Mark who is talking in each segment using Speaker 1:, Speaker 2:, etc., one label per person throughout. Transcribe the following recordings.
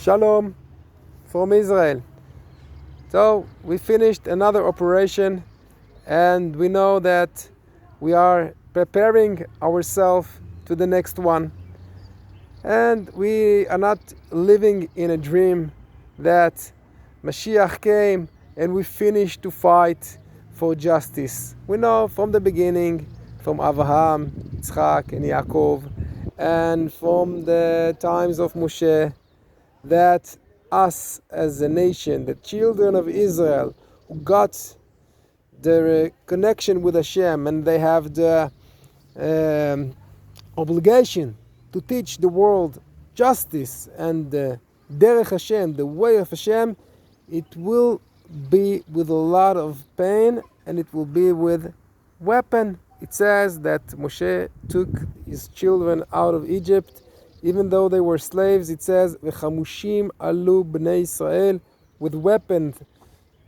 Speaker 1: Shalom from Israel. So we finished another operation and we know that we are preparing ourselves to the next one. And we are not living in a dream that Mashiach came and we finished to fight for justice. We know from the beginning, from Abraham, Yitzchak and Yaakov, and from the times of Moshe, that us as a nation, the children of Israel, who got the connection with Hashem and they have the obligation to teach the world justice and derech Hashem, the way of Hashem, it will be with a lot of pain and it will be with weapon. It says that Moshe took his children out of Egypt, even though they were slaves. It says, "V'chamushim alu bnei Israel," with weapons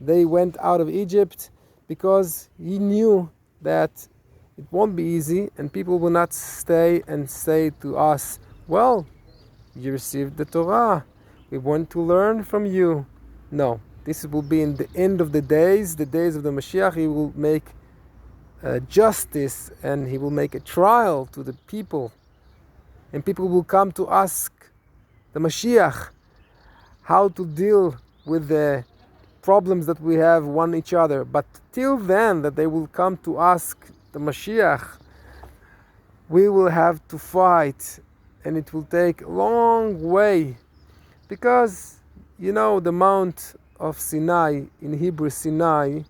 Speaker 1: they went out of Egypt, because he knew that it won't be easy and people will not stay and say to us, "Well, you received the Torah, we want to learn from you." No, this will be in the end of the days of the Mashiach. He will make justice and he will make a trial to the people, and people will come to ask the Mashiach how to deal with the problems that we have one each other. But till then, that they will come to ask the Mashiach, we will have to fight, and it will take a long way, because the Mount of Sinai, in Hebrew Sinai,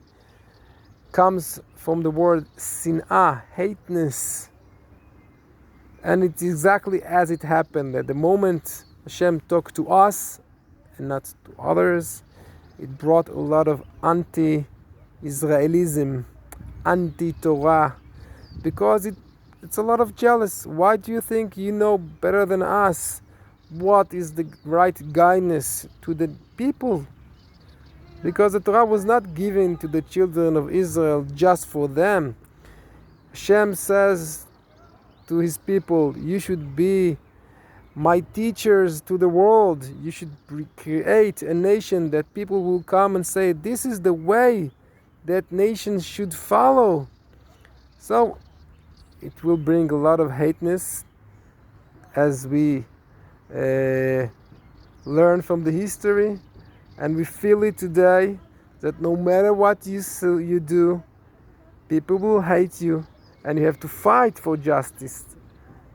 Speaker 1: comes from the word sin'ah, hateness. And it's exactly as it happened, that the moment Hashem talked to us and not to others, it brought a lot of anti-Israelism, anti-Torah, because it's a lot of jealous. Why do you think you know better than us what is the right guidance to the people? Because the Torah was not given to the children of Israel just for them. Hashem says to his people, "You should be my teachers to the world. You should create a nation that people will come and say, this is the way that nations should follow." So it will bring a lot of hateness, as we learn from the history, and we feel it today, that no matter what you do, people will hate you, and you have to fight for justice.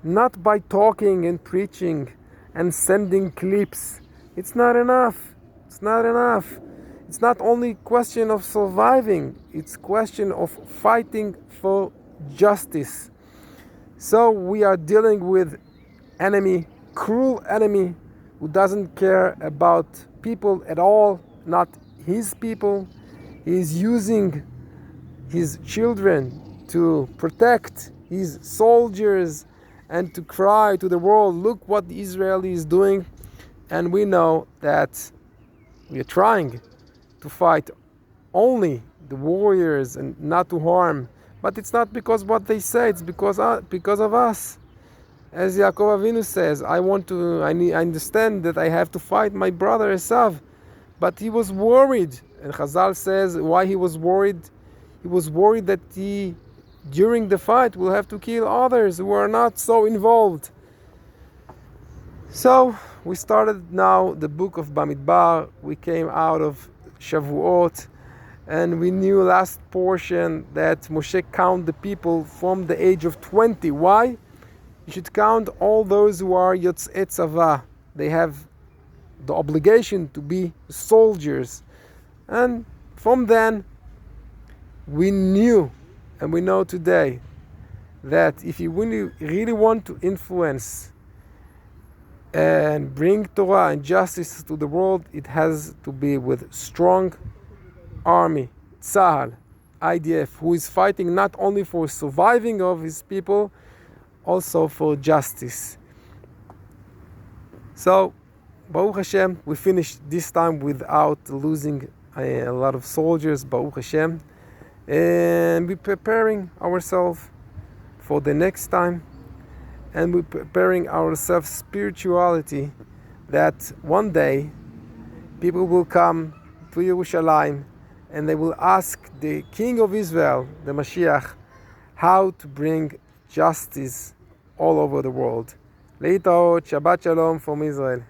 Speaker 1: Not by talking and preaching and sending clips. It's not enough. It's not enough. It's not only question of surviving, it's question of fighting for justice. So we are dealing with enemy, cruel enemy, who doesn't care about people at all, not his people. He is using his children to protect his soldiers and to cry to the world, look what Israel is doing. And we know that we are trying to fight only the warriors and not to harm. But it's not because what they say, it's because of us. As Yaakov Avinu says, I understand that I have to fight my brother Esav. But he was worried. And Chazal says why he was worried. He was worried that during the fight will have to kill others who are not so involved. So we started now the book of Bamidbar. We came out of Shavuot, and we knew last portion that Moshe count the people from the age of 20. Why? You should count all those who are Yotzei Tzava. They have the obligation to be soldiers. And from then, we knew, and we know today, that if you really want to influence and bring Torah and justice to the world, it has to be with strong army, Tzahal, IDF, who is fighting not only for surviving of his people, also for justice. So, Baruch Hashem, we finished this time without losing a lot of soldiers, Baruch Hashem. And we're preparing ourselves for the next time, and we're preparing ourselves spirituality that one day people will come to Yerushalayim and they will ask the King of Israel, the Mashiach, how to bring justice all over the world. Leitao, Shabbat Shalom from Israel.